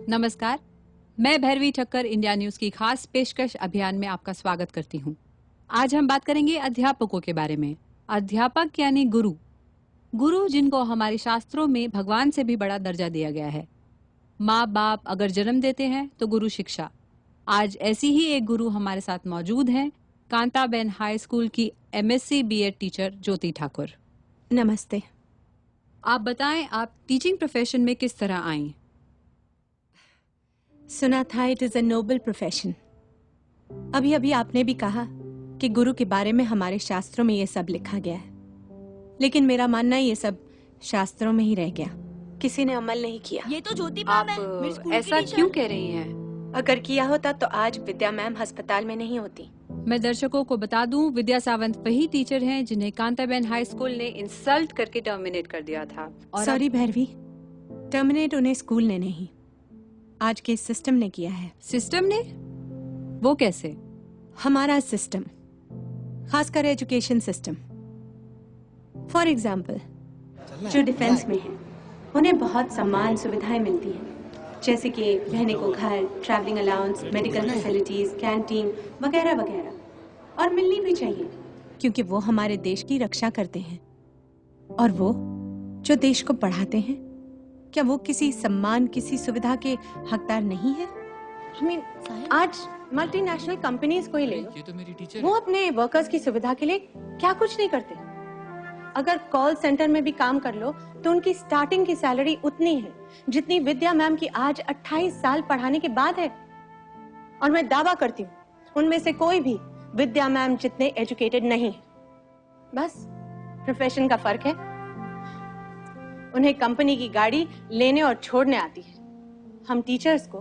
नमस्कार, मैं Bhairavi Thakkar India news की खास पेशकश अभियान में आपका स्वागत करती हूँ। आज हम बात करेंगे अध्यापकों के बारे में। अध्यापक यानी गुरु। गुरु जिनको हमारे शास्त्रों में भगवान से भी बड़ा दर्जा दिया गया है। माँ बाप अगर जन्म देते हैं तो गुरु शिक्षा। आज ऐसी ही एक गुरु हमारे साथ मौजूद हैं, कांताबेन हाई स्कूल की MSc BEd टीचर ज्योति ठाकुर। नमस्ते। आप बताएं, आप टीचिंग प्रोफेशन में किस तरह आई? सुना था it is a noble profession. अभी अभी आपने भी कहा कि गुरु के बारे में हमारे शास्त्रों में ये सब लिखा गया है, लेकिन मेरा मानना ये सब शास्त्रों में ही रह गया, किसी ने अमल नहीं किया। ये तो ज्योति मैम है, मेरी स्कूल की ऐसा टीचर। क्यों कह रही हैं? अगर किया होता तो आज विद्या मैम अस्पताल में नहीं होती। मैं दर्शकों को बता दूं, विद्या सावंत वही टीचर हैं जिन्हें कांताबेन हाई स्कूल ने इंसल्ट करके टर्मिनेट कर दिया था। और सॉरी भैरवी, टर्मिनेट उन्हें स्कूल ने नहीं, आज के सिस्टम ने किया है। सिस्टम ने? वो कैसे? हमारा सिस्टम, खासकर एजुकेशन सिस्टम। फॉर एग्जाम्पल, जो डिफेंस में है उन्हें बहुत सम्मान सुविधाएं मिलती हैं, जैसे कि रहने को घर, travelling allowance, medical facilities, canteen वगैरह वगैरह, और मिलनी भी चाहिए क्योंकि वो हमारे देश की रक्षा करते हैं। और वो जो देश को बढ़ाते हैं, क्या वो किसी सम्मान, किसी सुविधा के हकदार नहीं है? I mean, आज मल्टीनेशनल कंपनीज को ही ले लो, ये तो मेरी टीचर वो अपने वर्कर्स की सुविधा के लिए क्या कुछ नहीं करते। अगर कॉल सेंटर में भी काम कर लो तो उनकी स्टार्टिंग की सैलरी उतनी है जितनी विद्या मैम की आज 28 साल पढ़ाने के बाद है। और मैं दावा करती हूँ उनमें से कोई भी विद्या मैम जितने एजुकेटेड नहीं है। बस प्रोफेशन का फर्क है। उन्हें कंपनी की गाड़ी लेने और छोड़ने आती है। हम टीचर्स को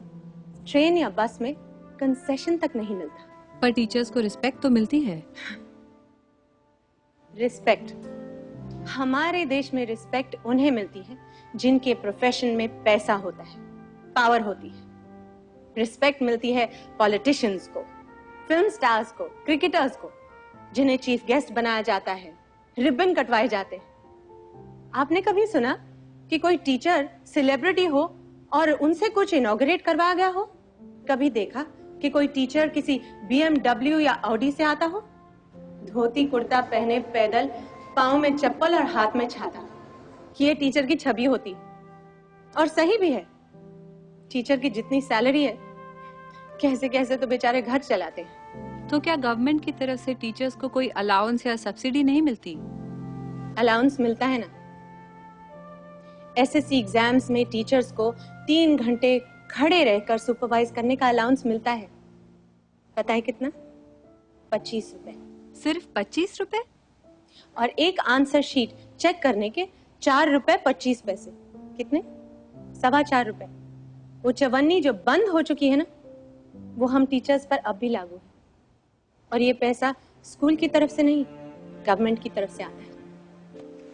ट्रेन या बस में कंसेशन तक नहीं मिलता। पर टीचर्स को रिस्पेक्ट तो मिलती है। रिस्पेक्ट, हमारे देश में रिस्पेक्ट उन्हें मिलती है जिनके प्रोफेशन में पैसा होता है, पावर होती है। रिस्पेक्ट मिलती है पॉलिटिशियंस को, फिल्म स्टार्स को, क्रिकेटर्स को, जिन्हें चीफ गेस्ट बनाया जाता है, रिबन कटवाए जाते हैं। आपने कभी सुना कि कोई टीचर सेलिब्रिटी हो और उनसे कुछ इनॉग्रेट करवाया गया हो? कभी देखा कि कोई टीचर किसी BMW या ऑडी से आता हो, धोती कुर्ता पहने, पैदल, पाँव में चप्पल और हाथ में छाता? ये टीचर की छवि होती। और सही भी है, टीचर की जितनी सैलरी है, कैसे कैसे तो बेचारे घर चलाते हैं। तो क्या गवर्नमेंट की तरफ से टीचर्स को कोई अलाउंस या सब्सिडी नहीं मिलती? अलाउंस मिलता है ना। SSC एग्जाम्स में टीचर्स को 3 घंटे खड़े रहकर सुपरवाइज करने का अलाउंस मिलता है। पता है कितना? 25 रुपए। सिर्फ 25 रुपए? और एक आंसर शीट चेक करने के 4 रुपए 25 पैसे। कितने? 4.25 रुपए। वो चवन्नी जो बंद हो चुकी है ना, वो हम टीचर्स पर अब भी लागू है। और ये पैसा स्कूल की तरफ से नहीं, गवर्नमेंट की तरफ से आता है।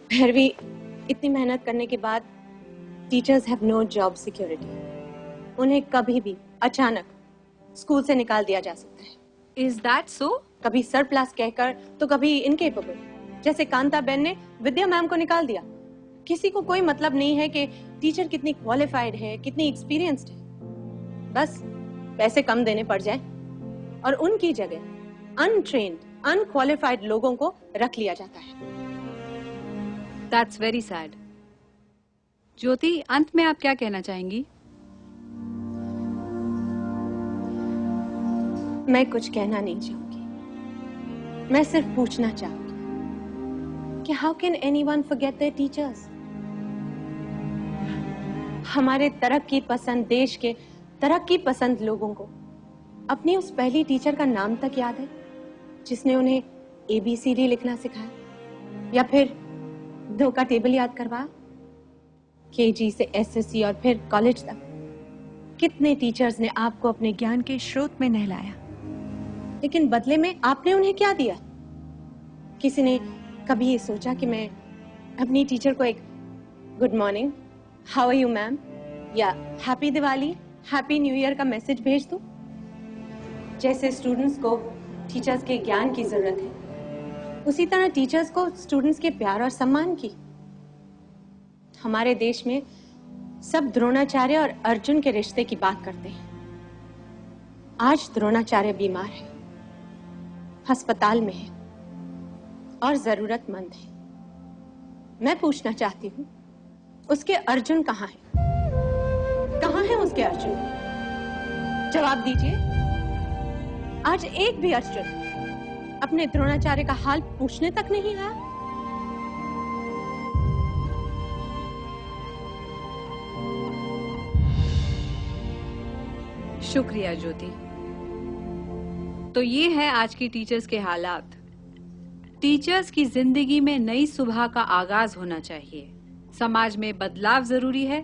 भैरवी, इतनी मेहनत करने के बाद teachers have no job security. उन्हें कभी भी अचानक स्कूल से निकाल दिया जा सकता है। Is that so? कभी सरप्लस कहकर तो कभी इनकेपेबल, जैसे कांताबेन ने विद्या मैम को निकाल दिया। किसी को कोई मतलब नहीं है कि टीचर कितनी क्वालिफाइड है, कितनी एक्सपीरियंस्ड है। बस पैसे कम देने पड़ जाए और उनकी जगह अनट्रेन्ड, अनक्वालिफाइड लोगों को रख लिया जाता है। That's very sad. ज्योति, अंत में आप क्या कहना चाहेंगी? मैं कुछ कहना नहीं चाहूंगी, मैं सिर्फ पूछना चाहूंगी कि how can anyone forget there teachers? हमारे तरक्की पसंद देश के तरक्की पसंद लोगों को अपनी उस पहली टीचर का नाम तक याद है जिसने उन्हें ABCD लिखना सिखाया, या फिर 2 का टेबल याद करवाया। KG से SSC और फिर कॉलेज तक कितने टीचर्स ने आपको अपने ज्ञान के स्रोत में नहलाया, लेकिन बदले में आपने उन्हें क्या दिया? किसी ने कभी ये सोचा कि मैं अपनी टीचर को एक good morning, how are you ma'am, या happy Diwali, happy new year का मैसेज भेज दूं? जैसे स्टूडेंट्स को टीचर्स के ज्ञान की जरूरत है, उसी तरह टीचर्स को स्टूडेंट्स के प्यार और सम्मान की। हमारे देश में सब द्रोणाचार्य और अर्जुन के रिश्ते की बात करते हैं। आज द्रोणाचार्य बीमार है, अस्पताल में है और जरूरतमंद है। मैं पूछना चाहती हूँ, उसके अर्जुन कहाँ है? कहाँ है उसके अर्जुन? जवाब दीजिए। आज एक भी अर्जुन अपने द्रोणाचार्य का हाल पूछने तक नहीं आया। शुक्रिया ज्योति। तो ये है आज की टीचर्स के हालात। टीचर्स की जिंदगी में नई सुबह का आगाज होना चाहिए। समाज में बदलाव जरूरी है,